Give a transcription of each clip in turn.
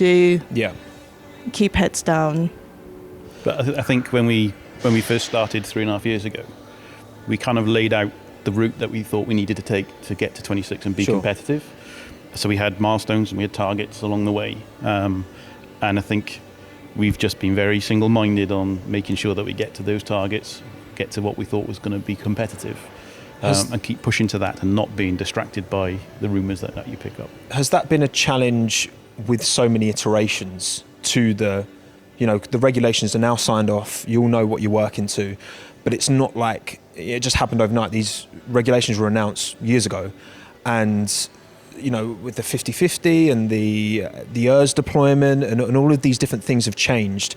to keep heads down. But I think when we first started 3.5 years ago, we kind of laid out the route that we thought we needed to take to get to 26 and be competitive. So we had milestones and we had targets along the way. And I think we've just been very single-minded on making sure that we get to those targets, get to what we thought was going to be competitive, and keep pushing to that and not being distracted by the rumours that you pick up. Has that been a challenge with so many iterations to the regulations are now signed off, you all know what you're working to, but it's not like it just happened overnight. These regulations were announced years ago, and with the 50/50 and the ERS deployment and all of these different things have changed.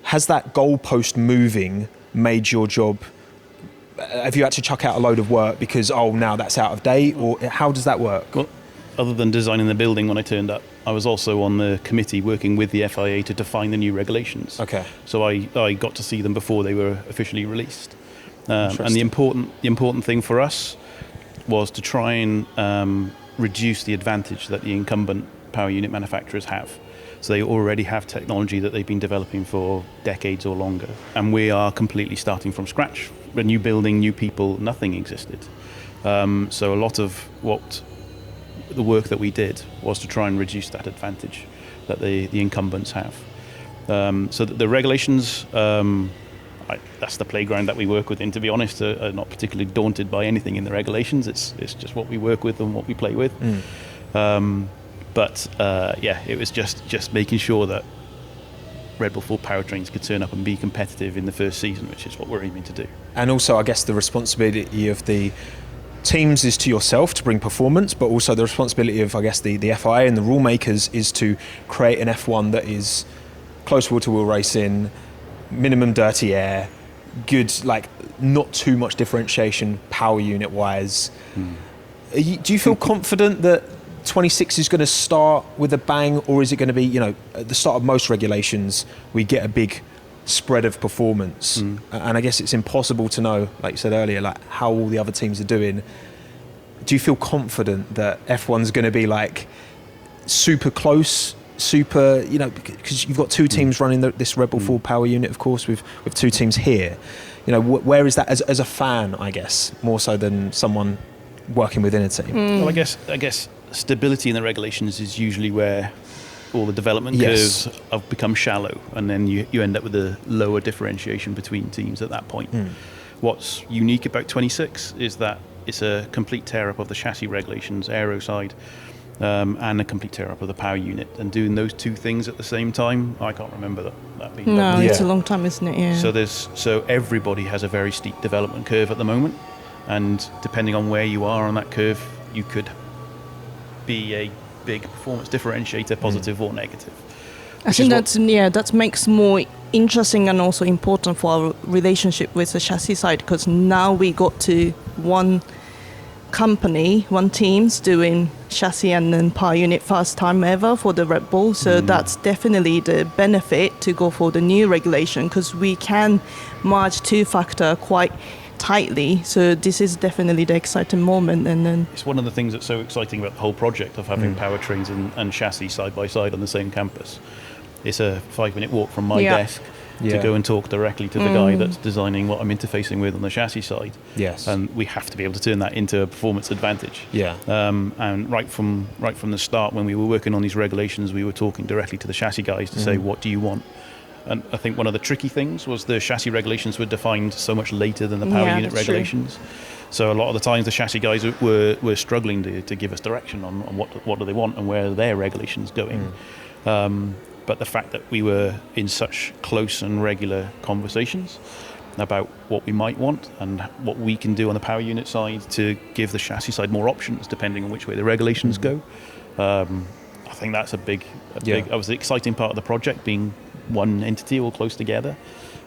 Has that goalpost moving made your job? Have you had to chuck out a load of work because now that's out of date, or how does that work? Well, other than designing the building when I turned up, I was also on the committee working with the FIA to define the new regulations. Okay. So I got to see them before they were officially released. And the important thing for us was to try and reduce the advantage that the incumbent power unit manufacturers have. So they already have technology that they've been developing for decades or longer. And we are completely starting from scratch. A new building, new people, nothing existed. So a lot of what the work that we did was to try and reduce that advantage that the incumbents have. So the regulations, that's the playground that we work within, to be honest, are not particularly daunted by anything in the regulations. It's just what we work with and what we play with. But it was just making sure that Red Bull 4 powertrains could turn up and be competitive in the first season, which is what we're aiming to do. And also, I guess the responsibility of the teams is to yourself to bring performance, but also the responsibility of, I guess, the FIA and the rule makers is to create an F1 that is close wheel-to-wheel racing, minimum dirty air, good, not too much differentiation power unit wise. Do you feel confident that 26 is going to start with a bang, or is it going to be, at the start of most regulations, we get a big spread of performance? And I guess it's impossible to know, like you said earlier, how all the other teams are doing. Do you feel confident that F1's going to be super close, because you've got two teams running this Red Bull 4 power unit, of course, with two teams here. Where is that as a fan, I guess, more so than someone working within a team? Well, I guess stability in the regulations is usually where all the development curves have become shallow, and then you end up with a lower differentiation between teams at that point. What's unique about 26 is that it's a complete tear-up of the chassis regulations, aero side, and a complete tear-up of the power unit. And doing those two things at the same time, I can't remember that being done. No, it's a long time, isn't it? Yeah. So everybody has a very steep development curve at the moment, and depending on where you are on that curve, you could be a big performance differentiator, positive or negative. I think that makes more interesting and also important for our relationship with the chassis side, because now we got to one company, one team's doing chassis and then power unit first time ever for the Red Bull. So that's definitely the benefit to go for the new regulation, because we can merge two-factor quite tightly. So this is definitely the exciting moment. And then it's one of the things that's so exciting about the whole project of having powertrains and chassis side by side on the same campus. It's a 5-minute walk from my desk to go and talk directly to the guy that's designing what I'm interfacing with on the chassis side. Yes. And we have to be able to turn that into a performance advantage. Yeah. And right from the start, when we were working on these regulations, we were talking directly to the chassis guys to say, what do you want? And I think one of the tricky things was the chassis regulations were defined so much later than the power unit regulations. True. So a lot of the times the chassis guys were struggling to give us direction on what do they want and where are their regulations going. But the fact that we were in such close and regular conversations about what we might want and what we can do on the power unit side to give the chassis side more options depending on which way the regulations go, I think that's a big. That was the exciting part of the project, being one entity all close together.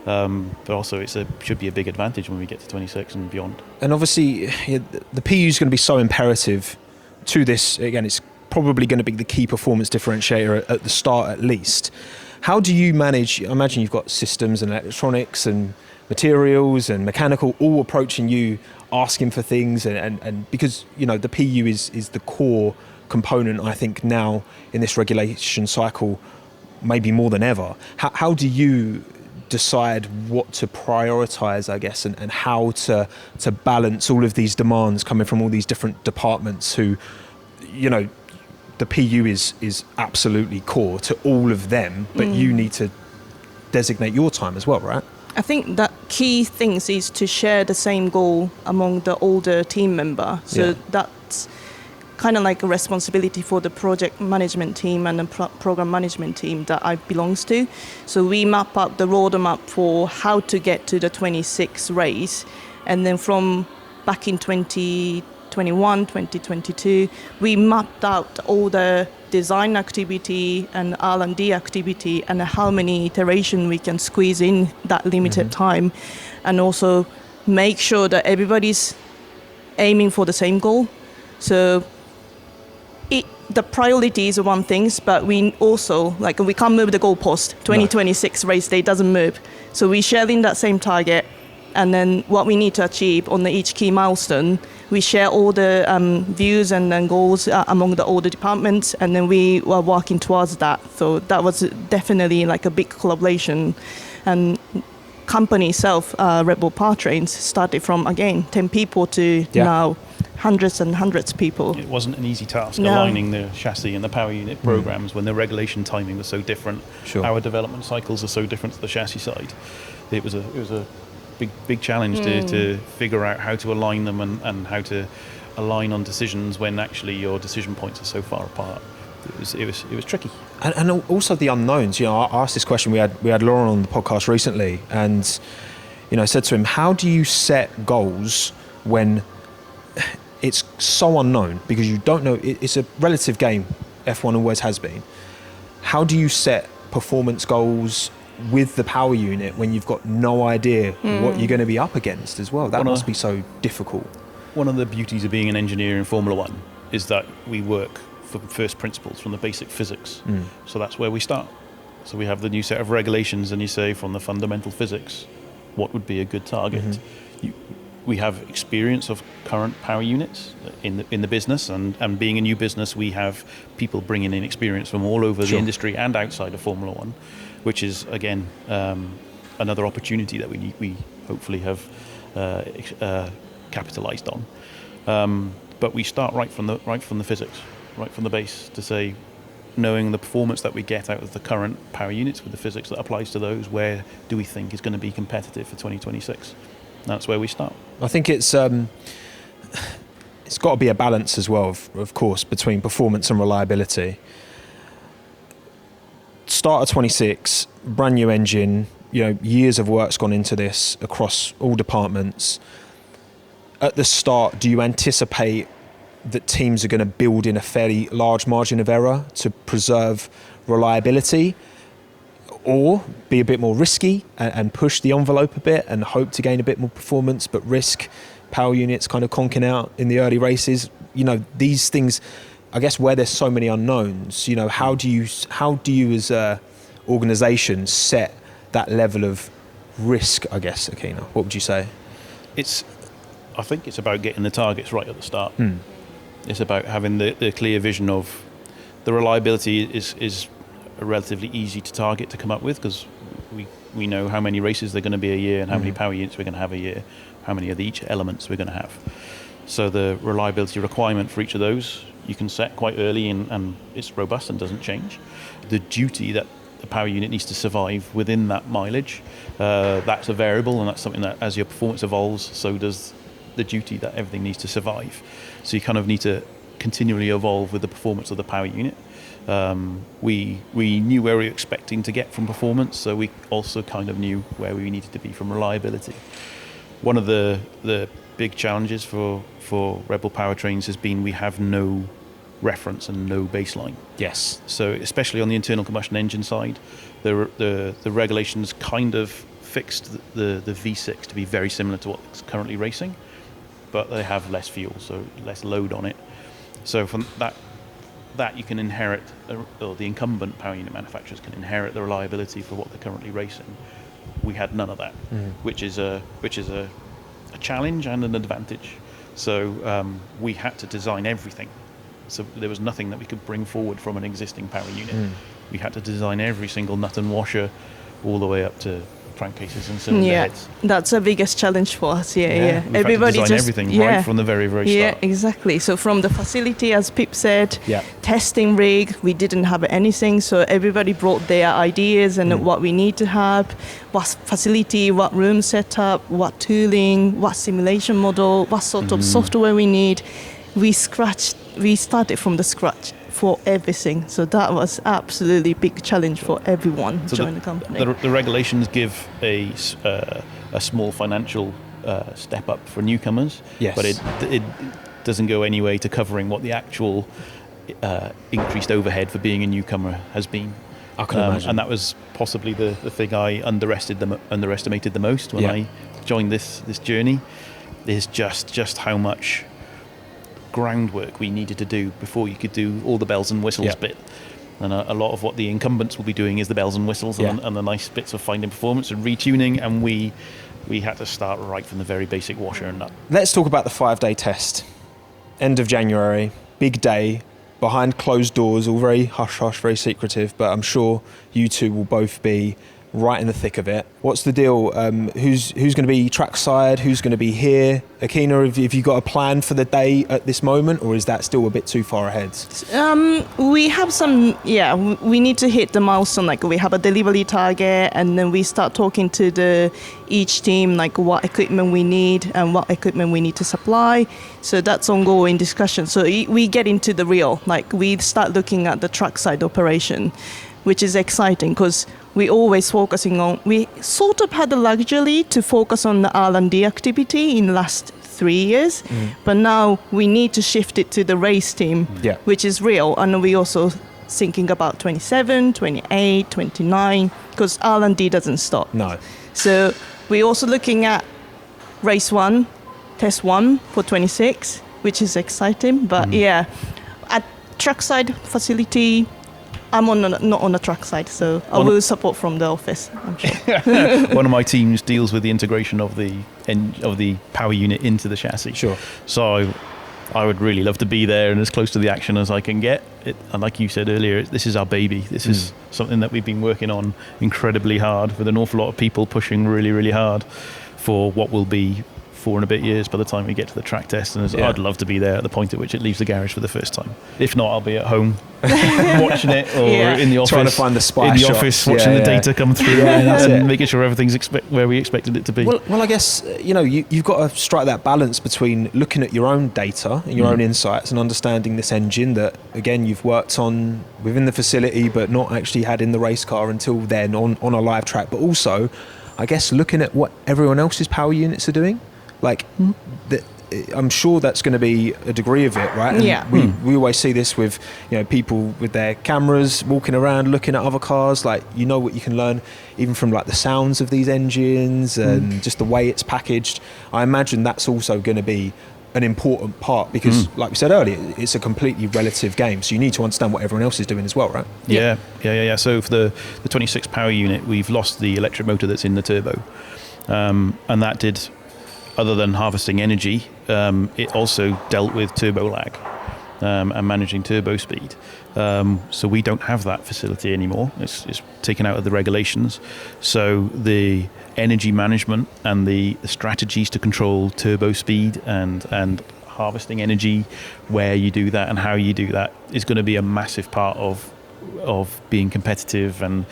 But also should be a big advantage when we get to 26 and beyond. And obviously the PU is going to be so imperative to this. Again, it's probably going to be the key performance differentiator at the start at least. How do you manage? I imagine you've got systems and electronics and materials and mechanical all approaching you, asking for things, and because the PU is the core component, I think, now in this regulation cycle, maybe more than ever. How do you decide what to prioritize, I guess, and how to balance all of these demands coming from all these different departments who, you know, the PU is absolutely core to all of them, but you need to designate your time as well, right? I think that key things is to share the same goal among the older team member. So that's kind of like a responsibility for the project management team and the program management team that I belongs to. So we map out the roadmap for how to get to the 26 race. And then from back in 2021, 2022, we mapped out all the design activity and R&D activity and how many iteration we can squeeze in that limited time, and also make sure that everybody's aiming for the same goal. So the priorities are one thing, but we also, like, we can't move the goalpost. 2026 race day doesn't move. So we share in that same target, and then what we need to achieve on each key milestone, we share all the views and then goals among all the departments, and then we were working towards that. So that was definitely like a big collaboration. And company itself, Red Bull Powertrains, started from, again, 10 people to now hundreds and hundreds of people. It wasn't an easy task aligning the chassis and the power unit programs when the regulation timing was so different. Sure. Our development cycles are so different to the chassis side. It was a big challenge to figure out how to align them and how to align on decisions when actually your decision points are so far apart. It was tricky. And also the unknowns. You know, I asked this question. We had Lauren on the podcast recently, and you know, I said to him, how do you set goals when it's so unknown, because you don't know, it's a relative game, F1 always has been. How do you set performance goals with the power unit when you've got no idea what you're going to be up against as well? That must be so difficult. One of the beauties of being an engineer in Formula One is that we work from first principles, from the basic physics. So that's where we start. So we have the new set of regulations, and you say from the fundamental physics, what would be a good target? We have experience of current power units in the business, and being a new business, we have people bringing in experience from all over the industry and outside of Formula One, which is again another opportunity that we hopefully have capitalized on. But we start right from the physics, right from the base, to say, knowing the performance that we get out of the current power units with the physics that applies to those, where do we think is going to be competitive for 2026? That's where we start. I think it's got to be a balance as well, of course, between performance and reliability. Start of 26, brand new engine, you know, years of work's gone into this across all departments. At the start, do you anticipate that teams are going to build in a fairly large margin of error to preserve reliability, or be a bit more risky and push the envelope a bit and hope to gain a bit more performance, but risk power units kind of conking out in the early races? You know, these things, I guess, where there's so many unknowns, you know, how do you as a organisation set that level of risk, I guess, Akina? What would you say? I think it's about getting the targets right at the start. It's about having the clear vision of the reliability is relatively easy to target, to come up with, because we know how many races they're going to be a year and how many power units we're going to have a year, how many of each elements we're going to have. So the reliability requirement for each of those you can set quite early, and it's robust and doesn't change. The duty that the power unit needs to survive within that mileage, that's a variable, and that's something that as your performance evolves, so does the duty that everything needs to survive. So you kind of need to continually evolve with the performance of the power unit. We knew where we were expecting to get from performance, so we also kind of knew where we needed to be from reliability. One of the big challenges for Red Bull Powertrains has been we have no reference and no baseline. Yes. So especially on the internal combustion engine side, the regulations kind of fixed the V6 to be very similar to what's currently racing, but they have less fuel, so less load on it. So from that you can inherit, or the incumbent power unit manufacturers can inherit the reliability for what they're currently racing. We had none of that, which is a challenge and an advantage. So we had to design everything So there was nothing that we could bring forward from an existing power unit. We had to design every single nut and washer all the way up to crankcases and cylinder heads. That's the biggest challenge for us. We've Everybody had to design just everything right from the very, very start. Yeah, exactly. So from the facility, as Pip said, Yeah. testing rig, we didn't have anything. So everybody brought their ideas and what we need to have, what facility, what room setup, what tooling, what simulation model, what sort of software we need. We started from the scratch for everything. So that was absolutely big challenge for everyone So joining the company. The regulations give a small financial step up for newcomers, Yes. but it doesn't go any way to covering what the actual increased overhead for being a newcomer has been. I can imagine. And that was possibly the thing I underestimated the most when I joined this journey, is just how much groundwork we needed to do before you could do all the bells and whistles bit. And a lot of what the incumbents will be doing is the bells and whistles and the nice bits of finding performance and retuning, and we had to start right from the very basic washer and nut. Let's talk about the 5-day test. End of January, big day, behind closed doors, all very hush-hush, very secretive, but I'm sure you two will both be right in the thick of it. What's the deal? Who's going to be trackside? Who's going to be here? Akina, have you got a plan for the day at this moment, or is that still a bit too far ahead? We have some, we need to hit the milestone, like we have a delivery target, and then we start talking to each team, like what equipment we need and what equipment we need to supply. So that's ongoing discussion. So we get into the real, like we start looking at the trackside operation, which is exciting because we always focusing on, we sort of had the luxury to focus on the R&D activity in the last 3 years, but now we need to shift it to the race team, which is real. And we also thinking about 27, 28, 29, because R&D doesn't stop. No. So we're also looking at race 1, test 1 for 26, which is exciting. But at trackside facility, I'm not on the track side, so I will support from the office, I'm sure. One of my teams deals with the integration of the power unit into the chassis. Sure. So I would really love to be there and as close to the action as I can get. And like you said earlier, this is our baby. This is something that we've been working on incredibly hard, with an awful lot of people pushing really, really hard for what will be 4 and a bit years by the time we get to the track test, and I'd love to be there at the point at which it leaves the garage for the first time. If not, I'll be at home watching it, or in the office, trying to find the spy shots. Office watching the data come through and making sure everything's where we expected it to be. Well, I guess you've got to strike that balance between looking at your own data and your own insights and understanding this engine that, again, you've worked on within the facility but not actually had in the race car until then on a live track, but also, I guess, looking at what everyone else's power units are doing. Like, I'm sure that's going to be a degree of it, right? And we always see this with people with their cameras walking around looking at other cars. Like, what you can learn even from like the sounds of these engines and just the way it's packaged. I imagine that's also going to be an important part because, like we said earlier, it's a completely relative game. So you need to understand what everyone else is doing as well, right? Yeah. So for the 26 power unit, we've lost the electric motor that's in the turbo, and that did. Other than harvesting energy, it also dealt with turbo lag and managing turbo speed. So we don't have that facility anymore. It's taken out of the regulations. So the energy management and the strategies to control turbo speed and harvesting energy, where you do that and how you do that, is going to be a massive part of being competitive and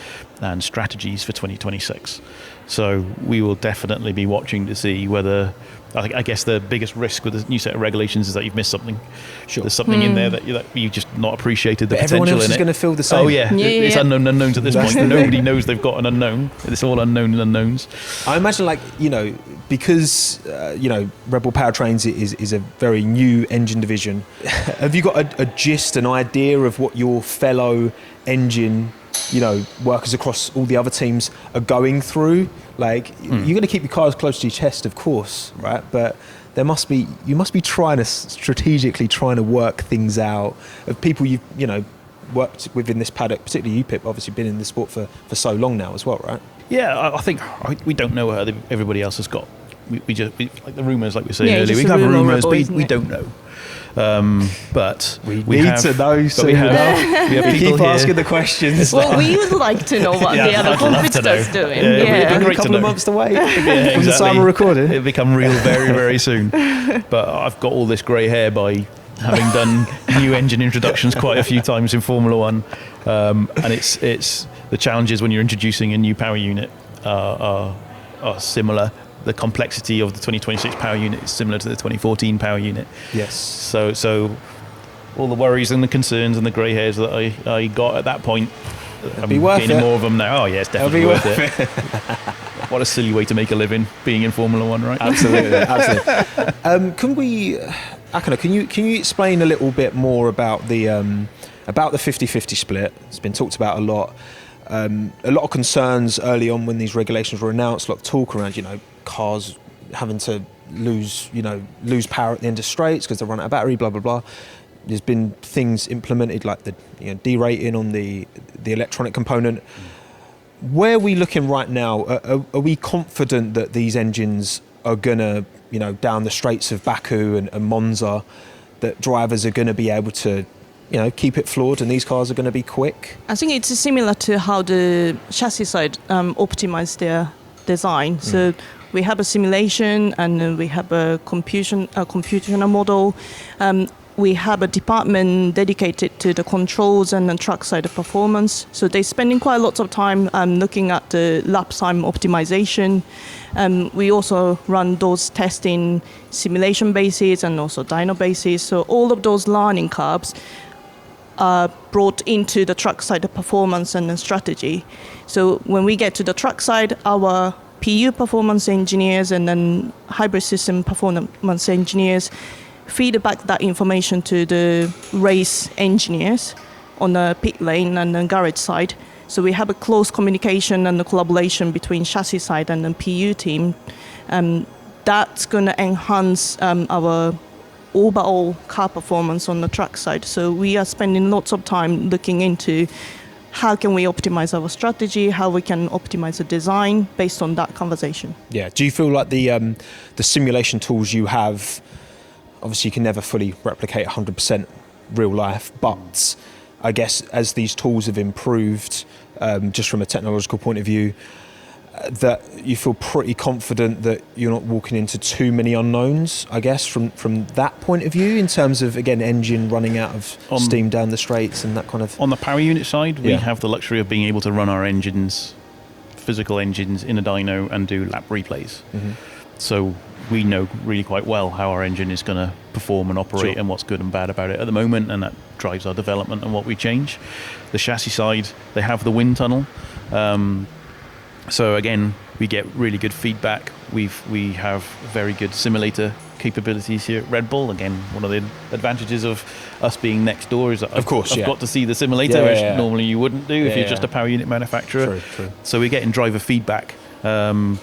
strategies for 2026. So we will definitely be watching to see whether, I guess the biggest risk with the new set of regulations is that you've missed something. Sure. There's something in there that you've just not appreciated the but potential in it. Everyone else is going to feel the same. Oh yeah. It's unknown unknowns at this point. Nobody knows they've got an unknown. It's all unknown unknowns. I imagine, because Rebel Powertrains is a very new engine division. Have you got a gist, an idea of what your fellow engine workers across all the other teams are going through? Like, you're going to keep your cars close to your chest, of course, right? But you must be strategically trying to work things out of people you've worked with in this paddock, particularly you, Pip, obviously been in the sport for so long now as well, right? Yeah, I think we don't know how everybody else has got we just like the rumours, like we were saying Yeah, earlier. just We a have rumour rumours, rebel, but isn't we it? don't know. But We we need have, to know. but So we have we people keep here. asking the questions. Well, we would like to know what Yeah, the other I'd love to competitors know. doing. Yeah, it'd be Yeah. great a to couple of know. months away Yeah, from the time exactly. we're recording. It'll become real very, very soon. But I've got all this grey hair by having done new engine introductions quite a few times in Formula One, and it's the challenges when you're introducing a new power unit are similar. The complexity of the 2026 power unit is similar to the 2014 power unit. Yes. So all the worries and the concerns and the grey hairs that I got at that point, I'm be worth gaining it. more of them now. Oh yeah, it's It'll definitely be worth worth it. What a silly way to make a living, being in Formula One, right? Absolutely, absolutely. Can we, Akana, can you explain a little bit more about the 50-50 split? It's been talked about a lot. A lot of concerns early on when these regulations were announced. A lot of talk around, cars having to lose power at the end of straights because they run out of battery. Blah blah blah. There's been things implemented like the derating on the electronic component. Where are we looking right now? Are we confident that these engines are gonna, down the straights of Baku and Monza, that drivers are gonna be able to, keep it floored and these cars are gonna be quick? I think it's similar to how the chassis side optimize their design. So we have a simulation and we have a computational model. We have a department dedicated to the controls and the track side of performance. So they're spending quite a lot of time looking at the lap time optimization. We also run those testing simulation bases and also dyno bases. So all of those learning curves are brought into the track side of performance and the strategy. So when we get to the track side, our PU performance engineers and then hybrid system performance engineers feed back that information to the race engineers on the pit lane and the garage side. So we have a close communication and the collaboration between chassis side and the PU team. That's going to enhance our overall car performance on the track side. So we are spending lots of time looking into how can we optimize our strategy, how we can optimize the design based on that conversation. Yeah. Do you feel like the simulation tools you have, obviously you can never fully replicate 100% real life, but I guess as these tools have improved, just from a technological point of view, that you feel pretty confident that you're not walking into too many unknowns, I guess, from that point of view, in terms of, again, engine running out of steam down the straights and that kind of... On the power unit side, we have the luxury of being able to run our engines, physical engines, in a dyno and do lap replays. Mm-hmm. So we know really quite well how our engine is going to perform and operate and what's good and bad about it at the moment, and that drives our development and what we change. The chassis side, they have the wind tunnel. So again, we get really good feedback. We have very good simulator capabilities here at Red Bull. Again, one of the advantages of us being next door is that I've got to see the simulator, which normally you wouldn't do if you're just a power unit manufacturer. True. So we're getting driver feedback. But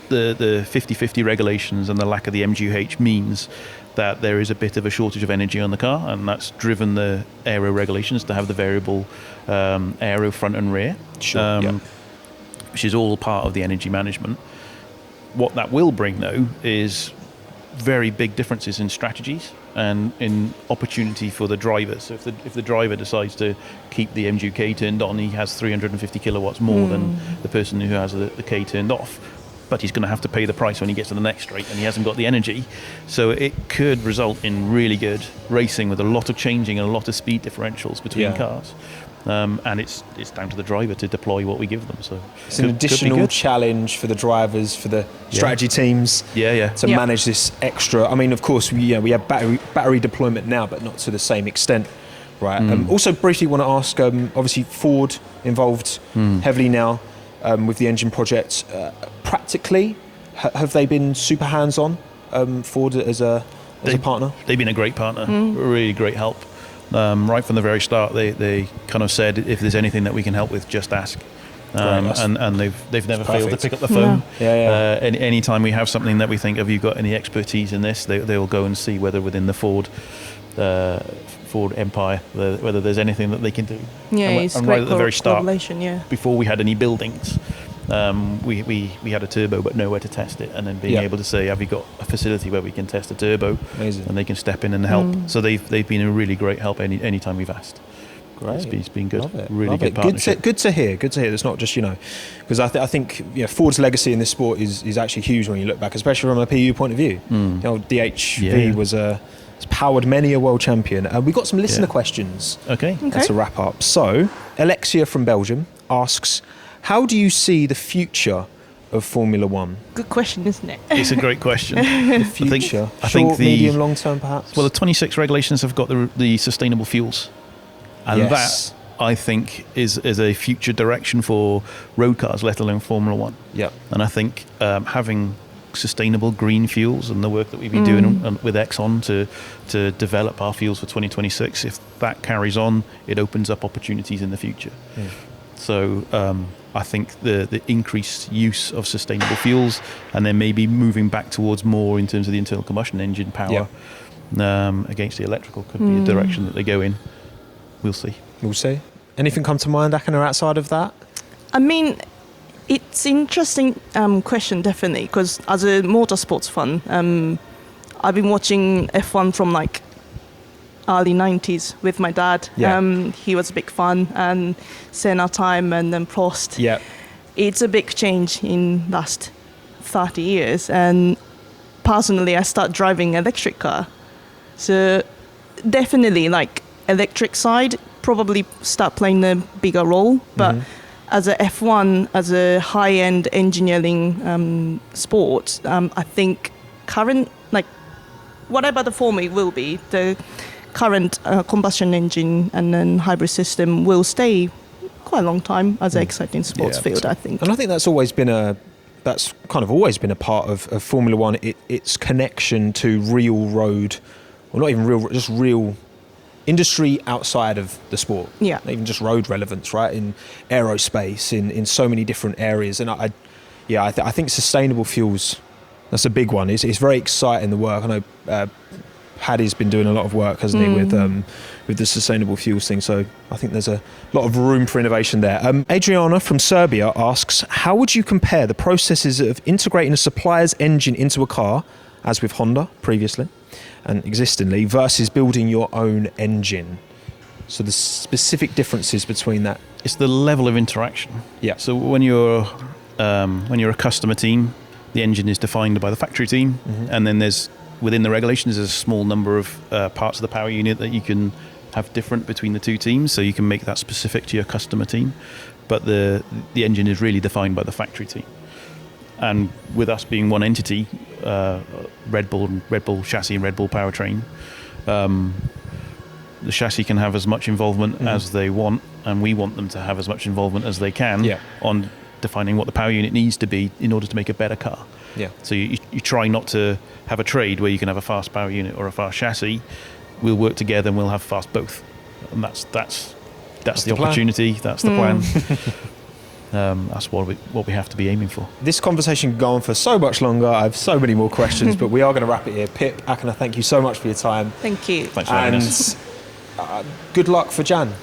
the 50-50 regulations and the lack of the MGUH means that there is a bit of a shortage of energy on the car, and that's driven the aero regulations to have the variable aero front and rear, which is all part of the energy management. What that will bring, though, is very big differences in strategies and in opportunity for the drivers. So if the driver decides to keep the MGU-K turned on, he has 350 kilowatts more than the person who has the K turned off. But he's going to have to pay the price when he gets to the next straight, and he hasn't got the energy. So it could result in really good racing with a lot of changing and a lot of speed differentials between cars. And it's down to the driver to deploy what we give them. So it's an additional challenge for the drivers, for the strategy teams to manage this extra. I mean, of course, we have battery deployment now, but not to the same extent, right? Also, briefly want to ask, obviously Ford involved heavily now with the engine project. Practically, have they been super hands-on, Ford as a partner? They've been a great partner, really great help. Right from the very start, they kind of said, if there's anything that we can help with, just ask. And they've never failed to pick up the phone. Any time we have something that we think, have you got any expertise in this, they will go and see whether within the Ford empire, whether there's anything that they can do. Yeah, it's and great right at the very start, collaboration, before we had any buildings, We had a turbo but nowhere to test it, and then being Yeah. able to say, have you got a facility where we can test a turbo? Amazing. And they can step in and help. So they've been a really great help any time we've asked. Great. It's been good. Love it. Really Love good it. partnership. Good to hear. Good to hear. It's not just, because I think Ford's legacy in this sport is actually huge when you look back, especially from a PU point of view. DHV has powered many a world champion. We've got some listener questions Okay. to wrap up. So, Alexia from Belgium asks, how do you see the future of Formula One? Good question, isn't it? It's a great question. The future? I think Short, medium, long term perhaps? Well, the 26 regulations have got the sustainable fuels. And Yes. that, I think, is a future direction for road cars, let alone Formula One. Yep. And I think having sustainable green fuels and the work that we've been doing with Exxon to develop our fuels for 2026, if that carries on, it opens up opportunities in the future. So I think the increased use of sustainable fuels, and then maybe moving back towards more in terms of the internal combustion engine power against the electrical could be a direction that they go in. We'll see. We'll see. Anything come to mind, Akana, outside of that? I mean, it's interesting question, definitely, because as a motorsports fan, I've been watching F1 from like early 90s with my dad. Yeah. He was a big fan, and Senna time and then Prost. Yeah. It's a big change in last 30 years, and personally I start driving electric car, so definitely like electric side probably start playing a bigger role, but as a F1, as a high-end engineering sport, I think current, like whatever the form it will be, the current combustion engine and then hybrid system will stay quite a long time as an exciting sports field, I think. And I think that's always been a part of Formula One. Its connection to real road, or not even real, just real industry outside of the sport. Yeah. Not even just road relevance, right? In aerospace, in so many different areas. And I think sustainable fuels, that's a big one. It's very exciting, the work. I know Paddy's been doing a lot of work, hasn't he, with the sustainable fuels thing. So I think there's a lot of room for innovation there. Adriana from Serbia asks, how would you compare the processes of integrating a supplier's engine into a car, as with Honda previously and existingly, versus building your own engine? So the specific differences between that. It's the level of interaction. Yeah. So when you're a customer team, the engine is defined by the factory team, and then there's within the regulations there's a small number of parts of the power unit that you can have different between the two teams, so you can make that specific to your customer team. But the engine is really defined by the factory team. And with us being one entity, Red Bull chassis and Red Bull powertrain, the chassis can have as much involvement as they want, and we want them to have as much involvement as they can on defining what the power unit needs to be in order to make a better car. Yeah. So you try not to have a trade where you can have a fast power unit or a fast chassis. We'll work together and we'll have fast both, and that's the opportunity. That's the plan. That's what we have to be aiming for. This conversation can go on for so much longer. I have so many more questions, but we are going to wrap it here. Pip, Akana, thank you so much for your time. Thank you. Thanks for having us. Good luck for Jan.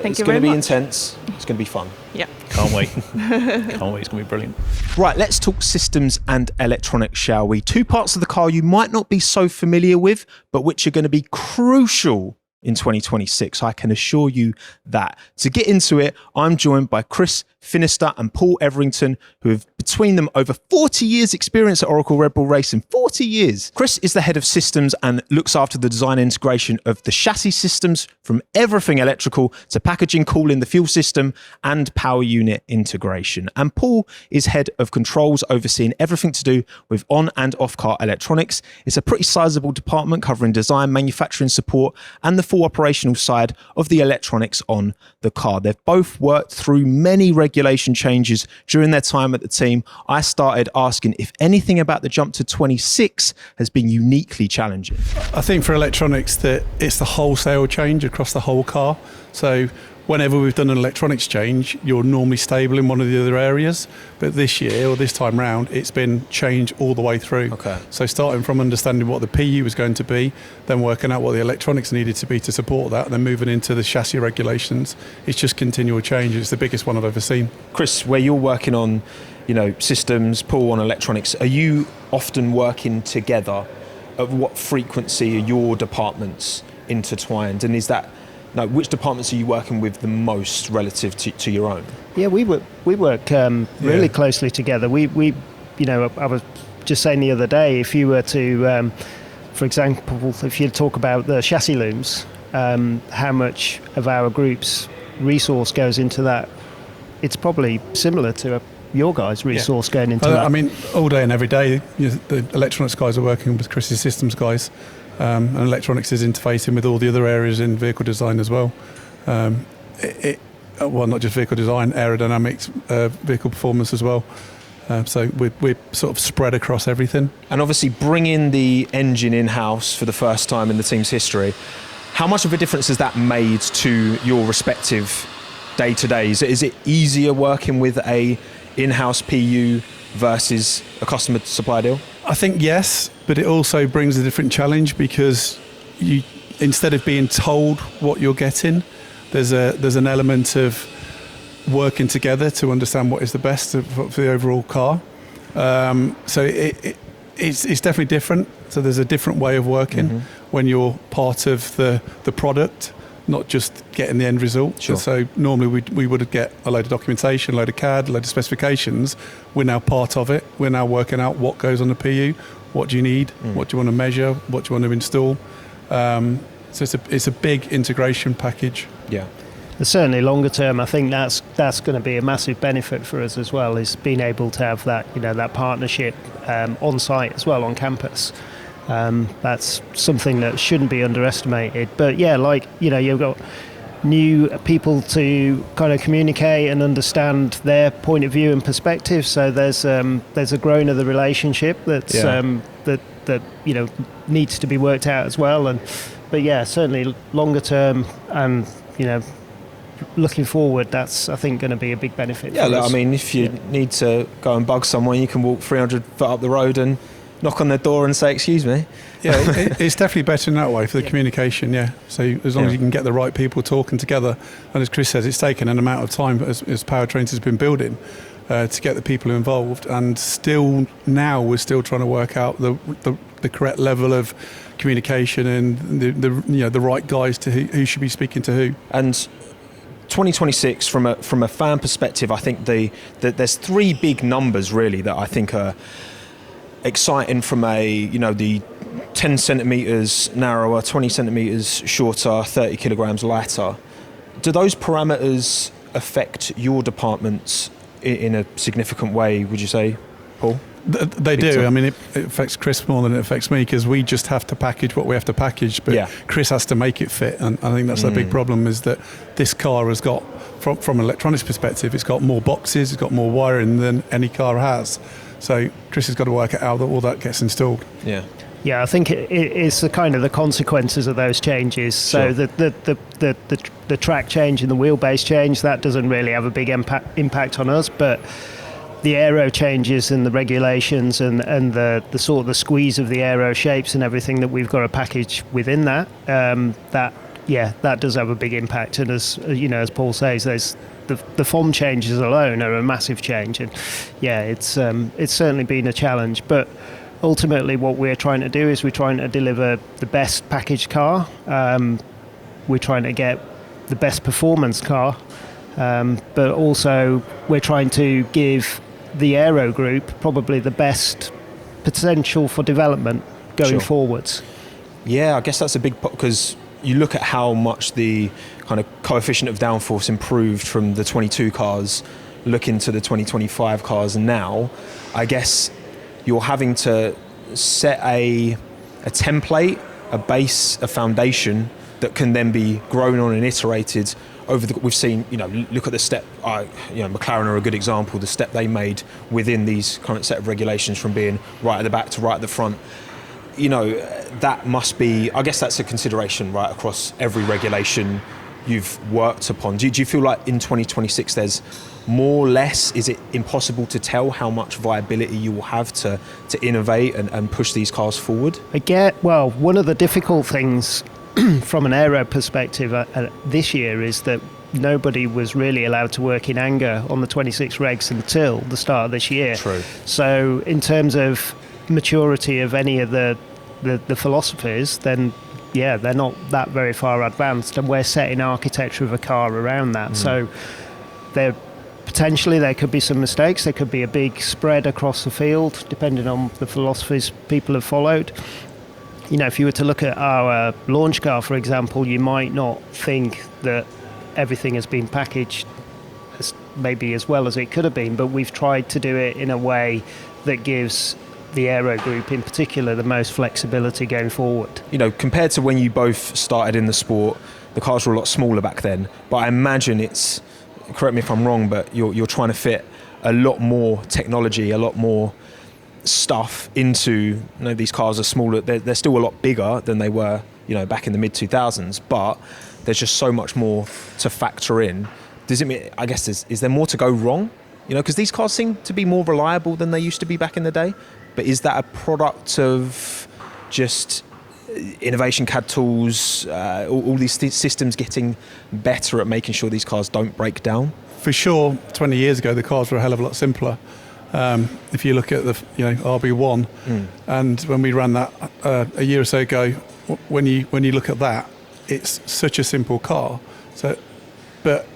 Thank It's you going to very be much. intense. It's going to be fun. Yeah. Can't wait. Can't wait. It's going to be brilliant. Right, let's talk systems and electronics, shall we? Two parts of the car you might not be so familiar with, but which are going to be crucial in 2026. I can assure you that. To get into it, I'm joined by Chris Finister and Paul Everington, who have between them over 40 years experience at Oracle Red Bull Racing. 40 years. Chris is the head of systems and looks after the design and integration of the chassis systems, from everything electrical to packaging, cooling, the fuel system and power unit integration. And Paul is head of controls, overseeing everything to do with on and off car electronics. It's a pretty sizable department covering design, manufacturing support and the full operational side of the electronics on the car. They've both worked through many regulation changes during their time at the team. I started asking if anything about the jump to 26 has been uniquely challenging. I think for electronics that it's the wholesale change across the whole car. So whenever we've done an electronics change, you're normally stable in one of the other areas. But this year, or this time round, it's been changed all the way through. Okay. So starting from understanding what the PU was going to be, then working out what the electronics needed to be to support that, and then moving into the chassis regulations, it's just continual change. It's the biggest one I've ever seen. Chris, where you're working on, systems, Paul on electronics, are you often working together? At what frequency are your departments intertwined? And is that, which departments are you working with the most relative to your own? Yeah, we work really closely together. We I was just saying the other day, if you were to, for example, if you talk about the chassis looms, how much of our group's resource goes into that, it's probably similar to your guys' resource going into that. I mean, all day and every day, the electronics guys are working with Chris's systems guys. And electronics is interfacing with all the other areas in vehicle design as well. Well, not just vehicle design, aerodynamics, vehicle performance as well. So we're sort of spread across everything. And obviously bringing the engine in-house for the first time in the team's history, how much of a difference has that made to your respective day-to-days? Is it easier working with a in-house PU versus a customer supply deal? I think yes, but it also brings a different challenge because you, instead of being told what you're getting, there's an element of working together to understand what is the best for the overall car. So it's definitely different. So there's a different way of working when you're part of the product, not just getting the end result. Sure. So normally we would get a load of documentation, a load of CAD, a load of specifications. We're now part of it. We're now working out what goes on the PU, what do you need, what do you want to measure, what do you want to install. So it's a big integration package. Yeah. Certainly longer term, I think that's going to be a massive benefit for us as well, is being able to have that, that partnership on site as well, on campus. That's something that shouldn't be underestimated. But yeah, you've got new people to kind of communicate and understand their point of view and perspective. So there's a growing of the relationship that needs to be worked out as well. But yeah, certainly longer term and looking forward, that's, I think, going to be a big benefit for us. I mean, if you need to go and bug someone, you can walk 300 foot up the road and knock on their door and say, excuse me. Yeah, it's definitely better in that way for the communication, So as long as you can get the right people talking together, and as Chris says, it's taken an amount of time as Powertrains has been building to get the people involved, and still now we're still trying to work out the correct level of communication and the right guys to who should be speaking to who. And 2026, from a fan perspective, I think there's three big numbers really that I think are exciting from the 10 centimetres narrower, 20 centimetres shorter, 30 kilograms lighter. Do those parameters affect your departments in a significant way, would you say, Paul? They do. I mean, it affects Chris more than it affects me because we just have to package what we have to package, but Chris has to make it fit. And I think that's the big problem, is that this car has got, from an electronics perspective, it's got more boxes, it's got more wiring than any car has. So Chris has got to work out how all that gets installed. Yeah, I think it's the kind of the consequences of those changes. So the track change and the wheelbase change, that doesn't really have a big impact on us, but the aero changes and the regulations and the sort of the squeeze of the aero shapes and everything that we've got to package within that, that does have a big impact. And as Paul says, there's the FOM changes alone are a massive change, and it's certainly been a challenge. But ultimately, what we're trying to do is we're trying to deliver the best packaged car. We're trying to get the best performance car, but also we're trying to give the aero group probably the best potential for development going forwards. Yeah, I guess that's a big because you look at how much the kind of coefficient of downforce improved from the 22 cars, look into the 2025 cars, and now I guess you're having to set a template, a base, a foundation that can then be grown on and iterated over we've seen, look at the step, McLaren are a good example, the step they made within these current set of regulations from being right at the back to right at the front. That must be, I guess that's a consideration right across every regulation you've worked upon? Do you feel like in 2026 there's more or less? Is it impossible to tell how much viability you will have to innovate and push these cars forward? Well, one of the difficult things from an aero perspective this year is that nobody was really allowed to work in anger on the 26 regs until the start of this year. True. So in terms of maturity of any of the philosophies, then yeah, they're not that very far advanced, and we're setting architecture of a car around that. So there could be some mistakes. There could be a big spread across the field, depending on the philosophies people have followed. You know, if you were to look at our launch car, for example, you might not think that everything has been packaged maybe as well as it could have been, but we've tried to do it in a way that gives the aero group in particular the most flexibility going forward. You know, compared to when you both started in the sport, the cars were a lot smaller back then, but I imagine it's, correct me if I'm wrong, but you're trying to fit a lot more technology, a lot more stuff into, you know, these cars are smaller. They're still a lot bigger than they were, you know, back in the mid 2000s, but there's just so much more to factor in. Does it mean, I guess, is there more to go wrong? You know, because these cars seem to be more reliable than they used to be back in the day. But is that a product of just innovation, CAD tools, all these systems getting better at making sure these cars don't break down? For sure, 20 years ago, the cars were a hell of a lot simpler. If you look at the RB1, and when we ran that a year or so ago, when you look at that, it's such a simple car. So, but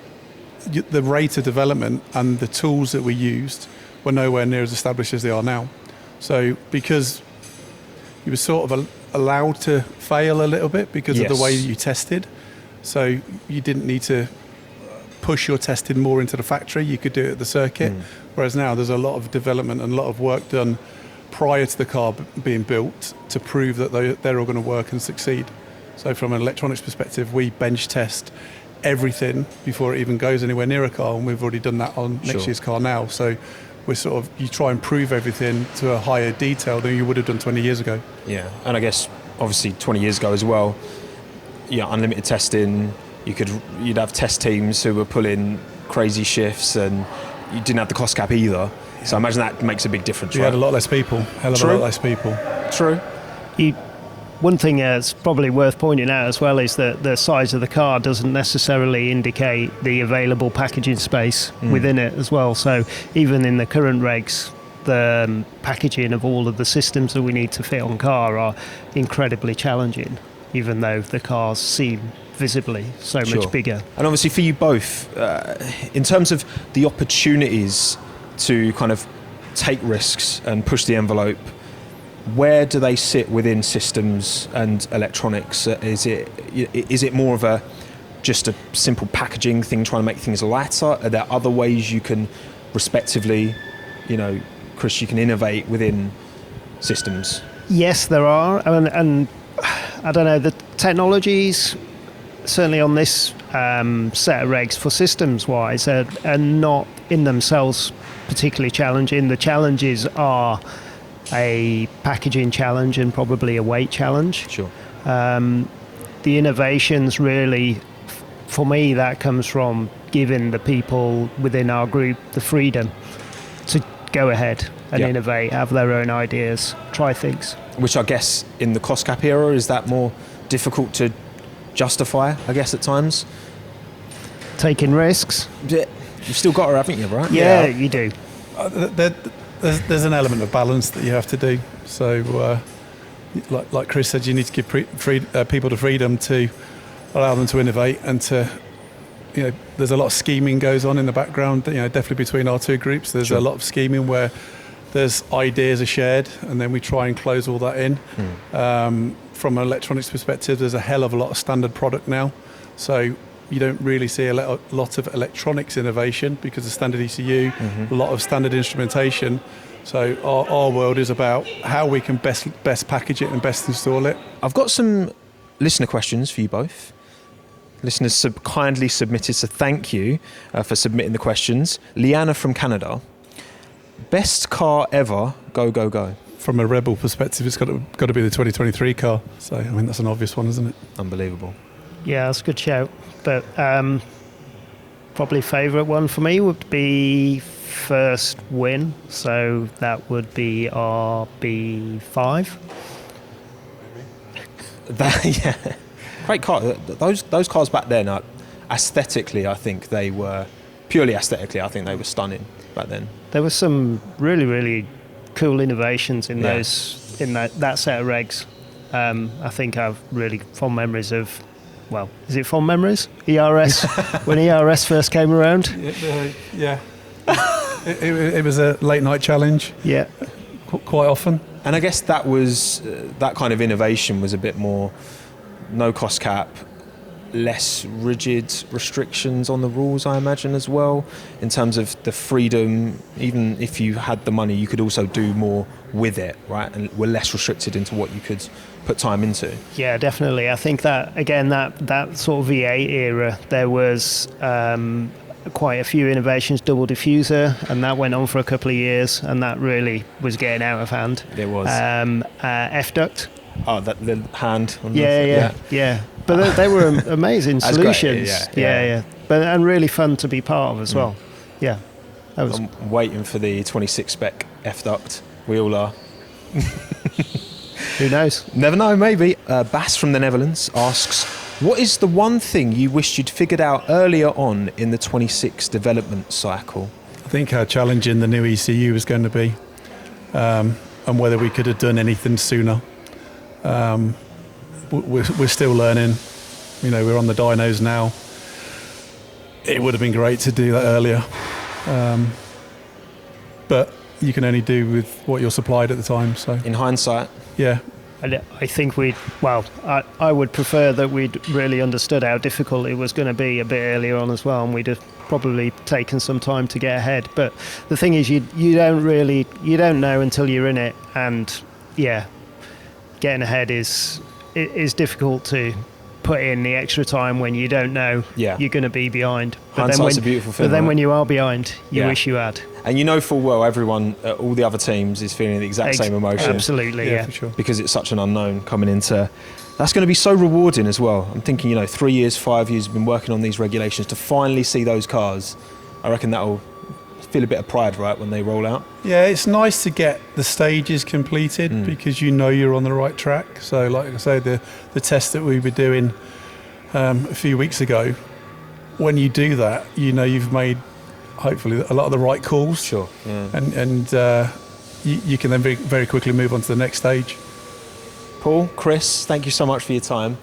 the rate of development and the tools that we used were nowhere near as established as they are now. So because you were sort of allowed to fail a little bit because of the way you tested, so you didn't need to push your testing more into the factory. You could do it at the circuit. Whereas now there's a lot of development and a lot of work done prior to the car being built to prove that they're all going to work and succeed. So from an electronics perspective, we bench test everything before it even goes anywhere near a car, and we've already done that on next year's car now. So we're you try and prove everything to a higher detail than you would have done 20 years ago. Yeah, and I guess obviously 20 years ago as well, unlimited testing. You'd have test teams who were pulling crazy shifts, and you didn't have the cost cap either. So I imagine that makes a big difference. You had a lot less people, hell of a lot less people. True. One thing that's probably worth pointing out as well is that the size of the car doesn't necessarily indicate the available packaging space within it as well. So even in the current regs, the packaging of all of the systems that we need to fit on car are incredibly challenging, even though the cars seem visibly so much bigger. And obviously for you both, in terms of the opportunities to kind of take risks and push the envelope, where do they sit within systems and electronics? Is it more of just a simple packaging thing, trying to make things lighter? Are there other ways you can, respectively, Chris, you can innovate within systems? Yes, there are, and I don't know, the technologies certainly on this set of regs for systems-wise are not in themselves particularly challenging. The challenges are a packaging challenge and probably a weight challenge. Sure. The innovations really, for me, that comes from giving the people within our group the freedom to go ahead and innovate, have their own ideas, try things. Which I guess in the cost cap era, is that more difficult to justify, I guess, at times? Taking risks. You've still got to, haven't you, right? Yeah, you do. There's an element of balance that you have to do. So, like Chris said, you need to give people the freedom to allow them to innovate and to, there's a lot of scheming goes on in the background. Definitely between our two groups, there's a lot of scheming where there's ideas are shared, and then we try and close all that in. From an electronics perspective, there's a hell of a lot of standard product now, so you don't really see a lot of electronics innovation because of standard ECU, a lot of standard instrumentation. So our world is about how we can best package it and best install it. I've got some listener questions for you both. Listeners kindly submitted, so thank you for submitting the questions. Liana from Canada. Best car ever, go, go, go. From a Rebel perspective, it's got to be the 2023 car. So, that's an obvious one, isn't it? Unbelievable. Yeah, that's a good shout. but probably favourite one for me would be first win. So that would be RB5. Yeah, great car. Those cars back then, aesthetically, I think they were purely aesthetically. I think they were stunning back then. There were some really, really cool innovations in those in that set of regs. I think I've really fond memories of. Well, is it fond memories? ERS when ERS first came around. Yeah. It was a late night challenge. Yeah, quite often. And I guess that was that kind of innovation was a bit more no cost cap, less rigid restrictions on the rules, I imagine, as well, in terms of the freedom. Even if you had the money, you could also do more with it, right? And were less restricted into what you could put time into. Yeah, definitely. I think that, again, that sort of V8 era, there was quite a few innovations, double diffuser, and that went on for a couple of years, and that really was getting out of hand. It was. F-duct. Oh, the hand. On yeah. But they were amazing solutions. Yeah. But and really fun to be part of as well. Yeah. I'm waiting for the 26 spec F-duct. We all are. Who knows? Never know, maybe. Bas from the Netherlands asks, what is the one thing you wished you'd figured out earlier on in the 26 development cycle? I think how challenging the new ECU was going to be, and whether we could have done anything sooner. We're still learning. We're on the dynos now. It would have been great to do that earlier, but you can only do with what you're supplied at the time. So in hindsight, yeah. I think I would prefer that we'd really understood how difficult it was going to be a bit earlier on as well, and we'd have probably taken some time to get ahead. But the thing is, you don't know until you're in it, and getting ahead is difficult to put in the extra time when you don't know you're going to be behind. Hindsight's a beautiful thing. But then right? when you are behind, you wish you had. And full well everyone, all the other teams is feeling the exact same emotion. Absolutely, yeah. For sure. Because it's such an unknown coming into... That's going to be so rewarding as well. I'm thinking, 3 years, 5 years, been working on these regulations to finally see those cars. I reckon that'll feel a bit of pride, right, when they roll out. Yeah, it's nice to get the stages completed because you're on the right track. So, like I say, the test that we were doing a few weeks ago, when you do that, you've made hopefully a lot of the right calls. Sure. Yeah. And you can then very, very quickly move on to the next stage. Paul, Chris, thank you so much for your time.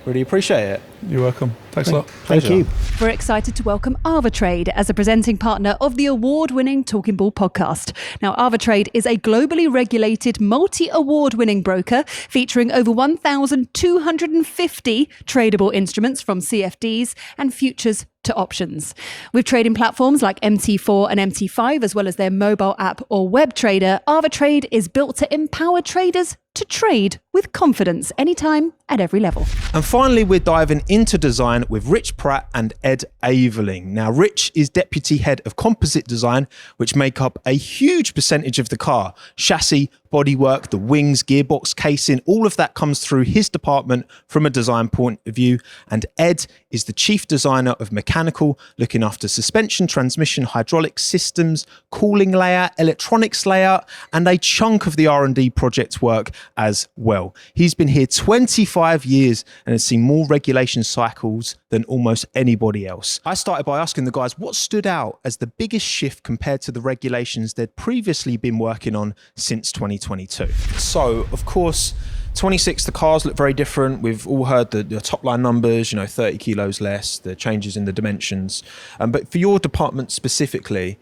Really appreciate it. You're welcome. Thanks a lot. Thank you. We're excited to welcome AvaTrade as a presenting partner of the award-winning Talking Ball podcast. Now, AvaTrade is a globally regulated, multi-award-winning broker featuring over 1,250 tradable instruments from CFDs and futures to options. With trading platforms like MT4 and MT5, as well as their mobile app or web trader, AvaTrade is built to empower traders to trade with confidence anytime at every level. And finally, we're diving into design with Rich Pratt and Ed Aveling. Now, Rich is Deputy Head of Composite Design, which make up a huge percentage of the car. Chassis, bodywork, the wings, gearbox, casing, all of that comes through his department from a design point of view. And Ed is the Chief Designer of Mechanical, looking after suspension, transmission, hydraulic systems, cooling layout, electronics layout, and a chunk of the R&D project work as well. He's been here 25 years and has seen more regulation cycles than almost anybody else. I started by asking the guys what stood out as the biggest shift compared to the regulations they'd previously been working on since 2022. So, of course, 26, the cars look very different. We've all heard the top line numbers, 30 kilos less, the changes in the dimensions. But for your department specifically,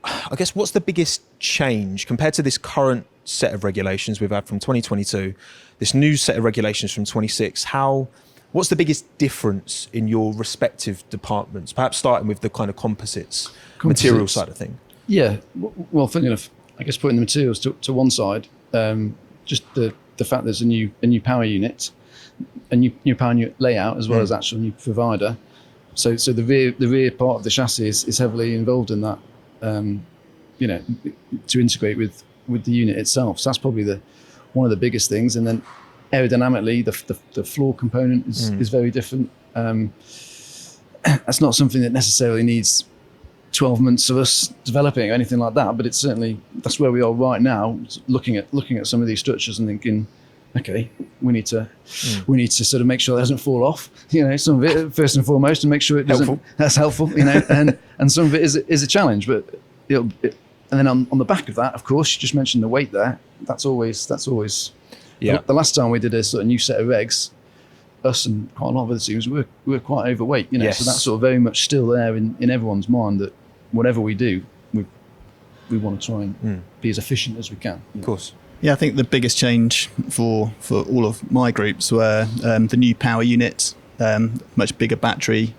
I guess what's the biggest change compared to this current set of regulations we've had from 2022, this new set of regulations from 26? What's the biggest difference in your respective departments? Perhaps starting with the kind of composites. Material side of thing. Yeah, well, funny enough, I guess putting the materials to one side, just the fact there's a new power unit, a new power unit layout as well as actual new provider. So the rear part of the chassis is heavily involved in that, to integrate with the unit itself. So that's probably one of the biggest things. And then aerodynamically, the floor component is very different That's not something that necessarily needs 12 months of us developing or anything like that, but it's certainly, that's where we are right now, looking at some of these structures and thinking, okay, we need to sort of make sure it doesn't fall off, some of it first and foremost, and make sure it doesn't. Helpful. That's helpful, and some of it is a challenge, but and then on the back of that, of course, you just mentioned the weight there. That's always. Yeah. The last time we did a sort of new set of regs, us and quite a lot of other teams, we were quite overweight, Yes. So that's sort of very much still there in everyone's mind that whatever we do, we want to try and be as efficient as we can. Of course. Yeah, I think the biggest change for all of my groups were the new power unit, much bigger battery,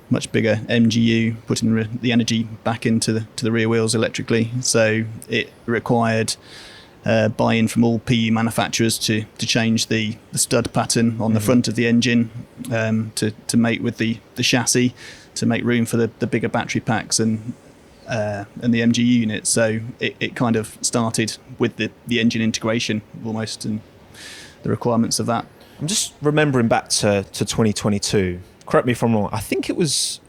much bigger MGU, putting the energy back into the rear wheels electrically. So it required buy-in from all PU manufacturers to change the stud pattern on the front of the engine to mate with the chassis, to make room for the bigger battery packs and the MGU unit. So it kind of started with the engine integration almost and the requirements of that. I'm just remembering back to 2022. Correct me if I'm wrong. I think it was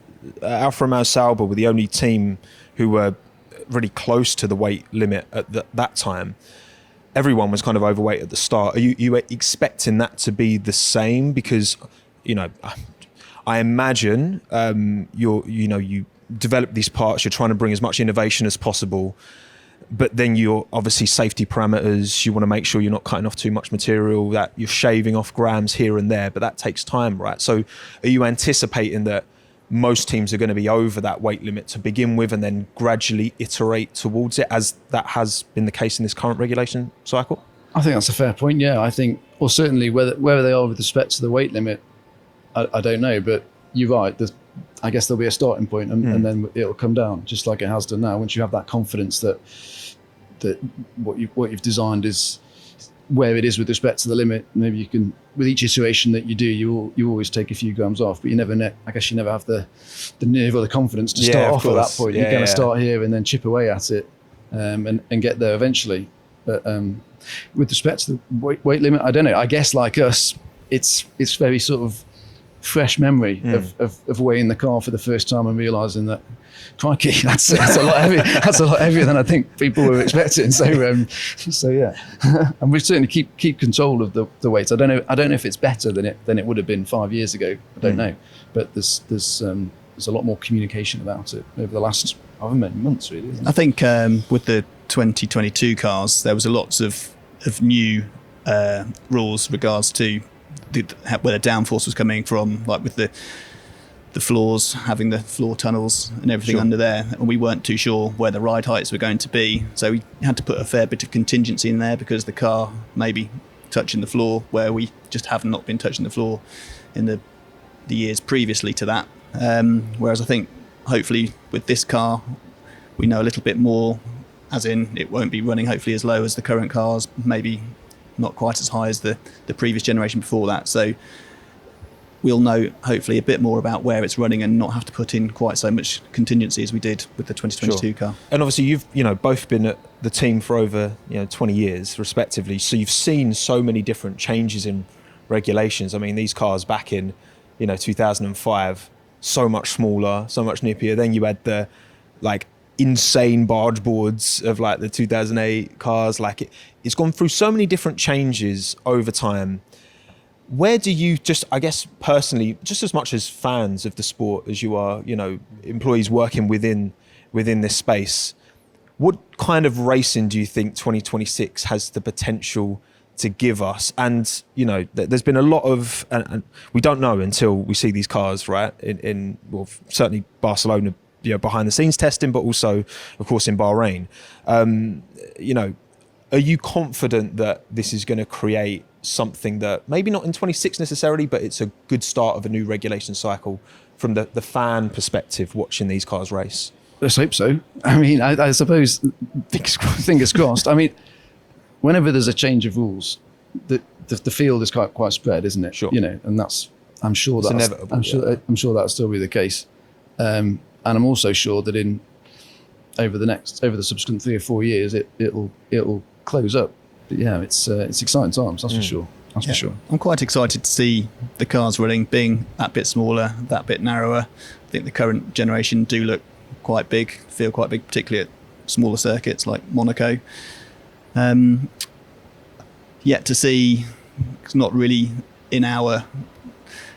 Alfa Romeo Sauber were the only team who were really close to the weight limit at that time. Everyone was kind of overweight at the start. Are you expecting that to be the same? Because, I imagine you develop these parts, you're trying to bring as much innovation as possible, but then you're obviously safety parameters, you want to make sure you're not cutting off too much material, that you're shaving off grams here and there, but that takes time, right? So are you anticipating that most teams are going to be over that weight limit to begin with and then gradually iterate towards it, as that has been the case in this current regulation cycle? I think that's a fair point, yeah. I think, or certainly whether they are with respect to the weight limit, I don't know, but you're right. I guess there'll be a starting point and then it'll come down, just like it has done now. Once you have that confidence that what you've designed is where it is with respect to the limit, maybe you can, with each iteration that you do, you always take a few grams off, but you never have the nerve or the confidence to start off at that point. You're going to start here and then chip away at it and get there eventually. But with respect to the weight limit, I don't know. I guess like us, it's very sort of fresh memory of weighing the car for the first time and realising that, crikey, that's a lot heavier. That's a lot heavier than I think people were expecting. So yeah, and we certainly keep control of the weights. I don't know if it's better than it would have been 5 years ago. I don't know, but there's a lot more communication about it over the last however many months, really. I think with the 2022 cars, there was a lots of new rules regards to where the downforce was coming from, like with the floors, having the floor tunnels and everything under there, and we weren't too sure where the ride heights were going to be, so we had to put a fair bit of contingency in there because the car may be touching the floor where we just have not been touching the floor in the years previously to that. Whereas I think hopefully with this car we know a little bit more, as in it won't be running hopefully as low as the current cars, maybe not quite as high as the previous generation before that. So we'll know hopefully a bit more about where it's running and not have to put in quite so much contingency as we did with the 2022 car. And obviously you've both been at the team for over 20 years respectively, so you've seen so many different changes in regulations. I mean, these cars back in 2005, so much smaller, so much nippier. Then you had the insane barge boards of the 2008 cars. It's gone through so many different changes over time. Where do you, just I guess personally, just as much as fans of the sport as you are, employees working within this space, what kind of racing do you think 2026 has the potential to give us? And there's been a lot of, and we don't know until we see these cars, right? In certainly Barcelona, behind the scenes testing, but also of course in Bahrain. Are you confident that this is going to create something that maybe not in 26 necessarily, but it's a good start of a new regulation cycle from the fan perspective watching these cars race? Let's hope so. I mean, I suppose, fingers crossed. I mean, whenever there's a change of rules, the field is quite spread, isn't it? Sure. And I'm sure that's inevitable. I'm sure that'll still be the case. And I'm also sure that over the subsequent 3 or 4 years, it'll close up. But yeah, it's exciting times, that's for sure. That's for sure. I'm quite excited to see the cars running, being that bit smaller, that bit narrower. I think the current generation do look quite big, feel quite big, particularly at smaller circuits like Monaco. Yet to see, it's not really in our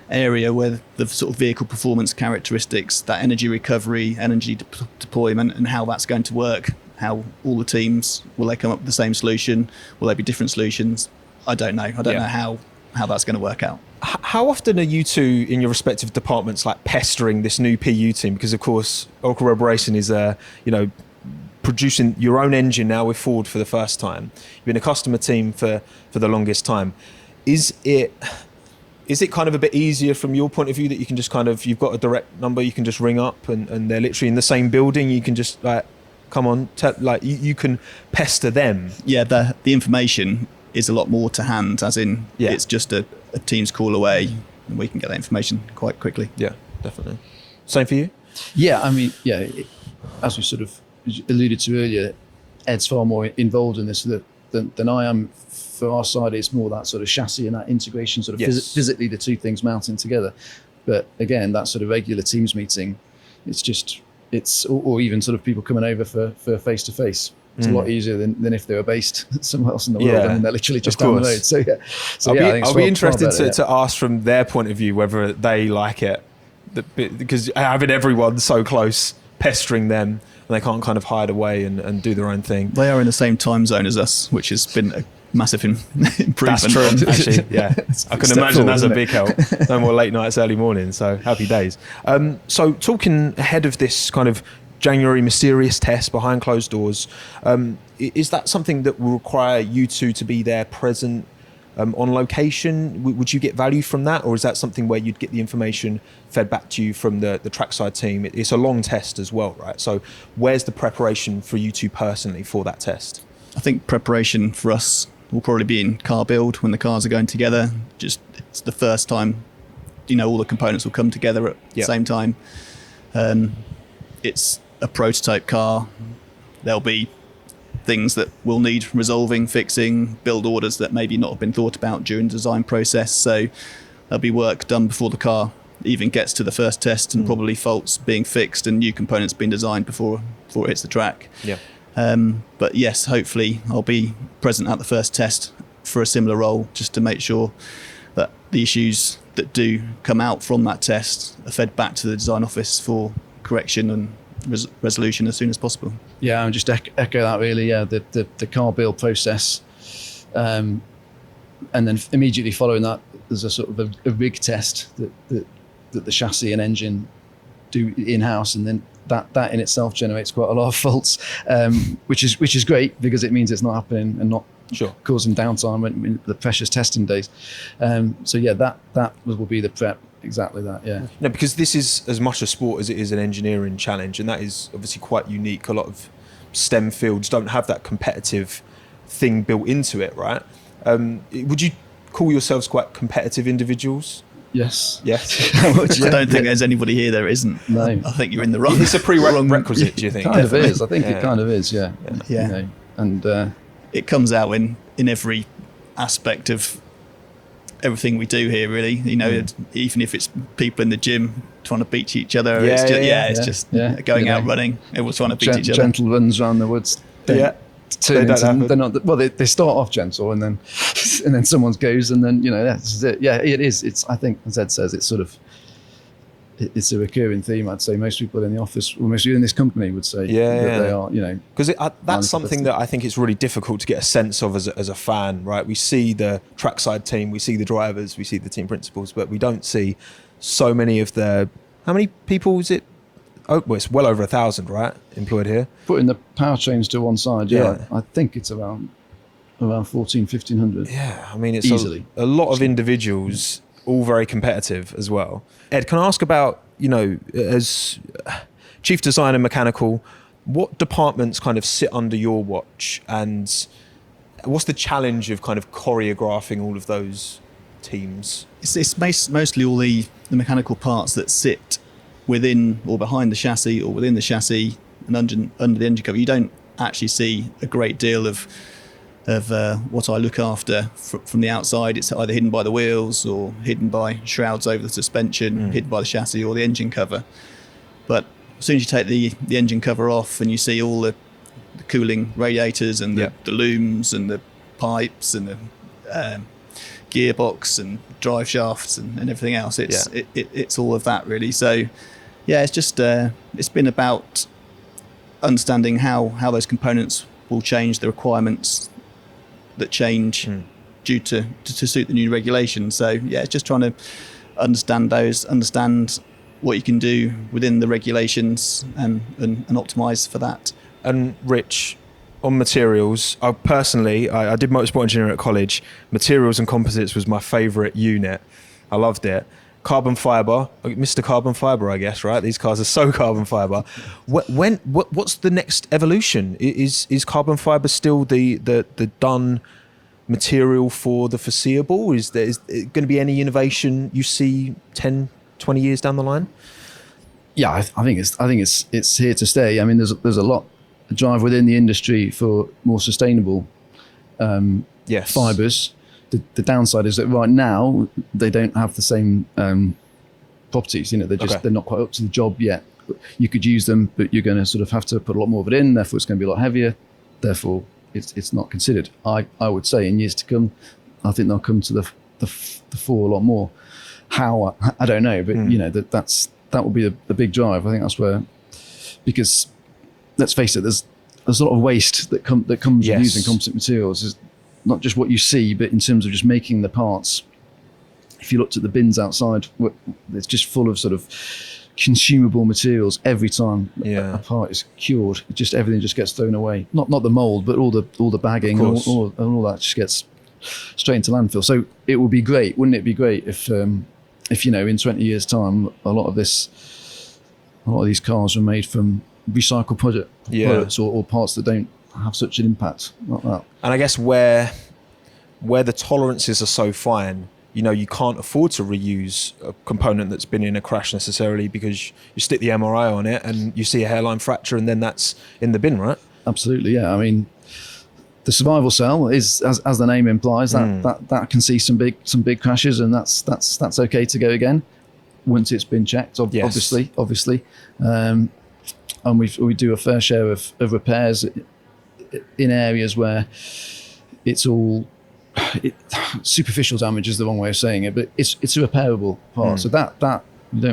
area where the sort of vehicle performance characteristics, that energy recovery, energy deployment, and how that's going to work. How all the teams, will they come up with the same solution? Will they be different solutions? I don't know. I don't know how that's going to work out. How often are you two in your respective departments like pestering this new PU team? Because of course, Oracle Road Racing is producing your own engine now with Ford for the first time. You've been a customer team for the longest time. Is it kind of a bit easier from your point of view that you can just kind of, you've got a direct number you can just ring up and they're literally in the same building, you can just like, come on, you can pester them? Yeah, the information is a lot more to hand, as in it's just a team's call away and we can get that information quite quickly. Yeah, definitely. Same for you? Yeah, I mean, as we sort of alluded to earlier, Ed's far more involved in this than I am. For our side, it's more that sort of chassis and that integration, sort of physically the two things mounting together. But again, that sort of regular teams meeting, or even sort of people coming over for face to face. It's a lot easier than if they were based somewhere else in the world. I mean, they're literally just down the road. So I'll be interested to ask from their point of view whether they like it, because having everyone so close, pestering them, and they can't kind of hide away and do their own thing. They are in the same time zone as us, which has been a massive improvement. That's true, actually. Yeah, I can imagine that's a big help. No more late nights, early mornings. So happy days. So talking ahead of this kind of January mysterious test behind closed doors, is that something that will require you two to be there present on location? Would you get value from that, or is that something where you'd get the information fed back to you from the trackside team? It's a long test as well, right? So where's the preparation for you two personally for that test? I think preparation for us will probably be in car build when the cars are going together. Just it's the first time, all the components will come together at the same time. It's a prototype car. There'll be things that will need resolving, fixing, build orders that maybe not have been thought about during the design process. So there'll be work done before the car even gets to the first test, and probably faults being fixed and new components being designed before it hits the track. Yeah. But yes, hopefully I'll be present at the first test for a similar role, just to make sure that the issues that do come out from that test are fed back to the design office for correction and resolution as soon as possible. Yeah, I'll just echo that really. Yeah, the car build process, and then immediately following that, there's a sort of a rig test that the chassis and engine do in-house, and then that in itself generates quite a lot of faults, which is great because it means it's not happening and not causing downtime in the precious testing days. That will be the prep. Exactly that, yeah. No, because this is as much a sport as it is an engineering challenge, and that is obviously quite unique. A lot of STEM fields don't have that competitive thing built into it, right? Would you call yourselves quite competitive individuals? Yes. Yes. I don't think there's anybody here that isn't. No. I think you're in the wrong. It's a prerequisite, do you think? It kind of is. I think it kind of is, yeah. Yeah. And it comes out in every aspect of everything we do here, really. Even if it's people in the gym trying to beat each other, it's just going out running. Everyone's trying to beat each other. Gentle runs around the woods. They're not. Well, they start off gentle, and then someone goes, and then this is it. Yeah, it is. It's. I think, as Ed says, it's sort of. It's a recurring theme. I'd say most people in the office, or most people in this company, would say that they are. Because that's something that I think it's really difficult to get a sense of as a fan, right? We see the trackside team, we see the drivers, we see the team principals, but we don't see so many of the. How many people is it? Oh, well, it's well over 1,000, right? Employed here. Putting the powertrains to one side, I think it's around 1,500. Yeah, I mean, it's easily a lot of individuals, all very competitive as well. Ed, can I ask about, as chief designer mechanical, what departments kind of sit under your watch, and what's the challenge of kind of choreographing all of those teams? It's mostly all the mechanical parts that sit within or behind the chassis or within the chassis and under the engine cover. You don't actually see a great deal of of what I look after from the outside. It's either hidden by the wheels or hidden by shrouds over the suspension, hidden by the chassis or the engine cover. But as soon as you take the engine cover off and you see all the cooling radiators and the looms and the pipes and the gearbox and drive shafts and everything else, it's all of that really. So yeah, it's just it's been about understanding how those components will change, the requirements that change due to suit the new regulations. So yeah, it's just trying to understand what you can do within the regulations and optimize for that. And Rich, on materials, I did motorsport engineering at college. Materials and composites was my favourite unit. I loved it. Carbon fibre, Mr. Carbon Fibre, I guess, right? These cars are so carbon fibre. What's the next evolution? Is carbon fibre still the done material for the foreseeable? Is there going to be any innovation you see 10, 20 years down the line? Yeah, I think it's here to stay. I mean, there's a lot of drive within the industry for more sustainable fibres. The downside is that right now they don't have the same properties. They're not quite up to the job yet. You could use them, but you're going to sort of have to put a lot more of it in. Therefore, it's going to be a lot heavier. Therefore, it's not considered. I would say in years to come, I think they'll come to the fore a lot more. How I don't know, but that will be the big drive. I think that's where, because let's face it, there's a lot of waste that comes with using composite materials. It's not just what you see, but in terms of just making the parts. If you looked at the bins outside, it's just full of sort of consumable materials every time a part is cured. Everything just gets thrown away. Not the mold, but all the bagging and all that just gets straight into landfill. So it would be great, wouldn't it be great if in 20 years' time, a lot of these cars were made from recycled products or parts that don't have such an impact like that. And I guess where the tolerances are so fine, you can't afford to reuse a component that's been in a crash necessarily, because you stick the MRI on it and you see a hairline fracture and then that's in the bin, right? Absolutely, yeah. I mean, the survival cell is, as the name implies, that can see some big crashes, and that's okay to go again once it's been checked. Obviously, and we do a fair share of repairs in areas where it's all superficial damage is the wrong way of saying it, but it's a repairable part. So that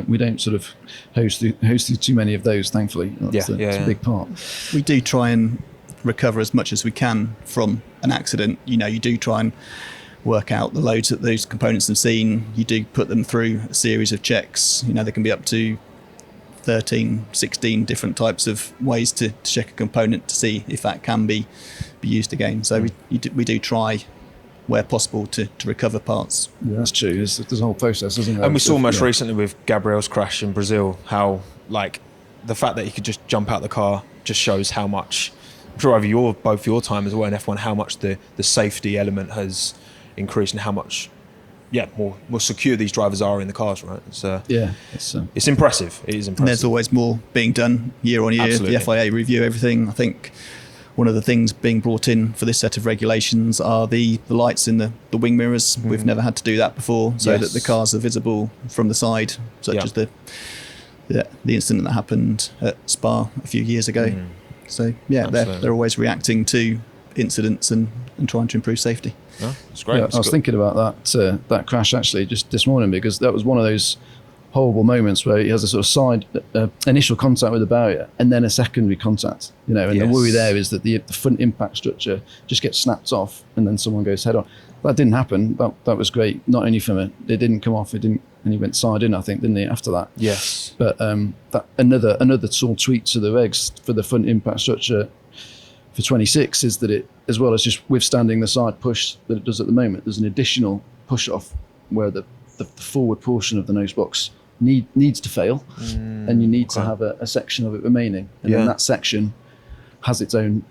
we don't sort of hose through too many of those, thankfully. It's a big part. We do try and recover as much as we can from an accident. You do try and work out the loads that those components have seen. You do put them through a series of checks. There can be up to 13, 16 different types of ways to check a component to see if that can be used again. So we do try, where possible, to recover parts. Yeah, that's true. There's a whole process, isn't there? And we saw most recently with Gabriel's crash in Brazil, how the fact that he could just jump out the car just shows how much, I'm sure over both your time as well in F1, how much the safety element has increased and how much more secure these drivers are in the cars, right? It's impressive. It is impressive. And there's always more being done year on year. Absolutely. The FIA review everything. I think one of the things being brought in for this set of regulations are the lights in the wing mirrors. We've never had to do that before, so that the cars are visible from the side, such as the incident that happened at Spa a few years ago. So they're always reacting to incidents and trying to improve safety. No, it's great. I was thinking about that crash actually just this morning, because that was one of those horrible moments where he has a sort of side initial contact with the barrier and then a secondary contact, and the worry there is that the front impact structure just gets snapped off and then someone goes head on. That didn't happen. That was great. Not only from it didn't come off, and he went side in, I think, didn't he, after that? Yes. But that another sort of tweak to the regs for the front impact structure for 26 is that it, as well as just withstanding the side push that it does at the moment, there's an additional push off where the forward portion of the nose box needs to fail, and you need to have a section of it remaining, and then that section has its own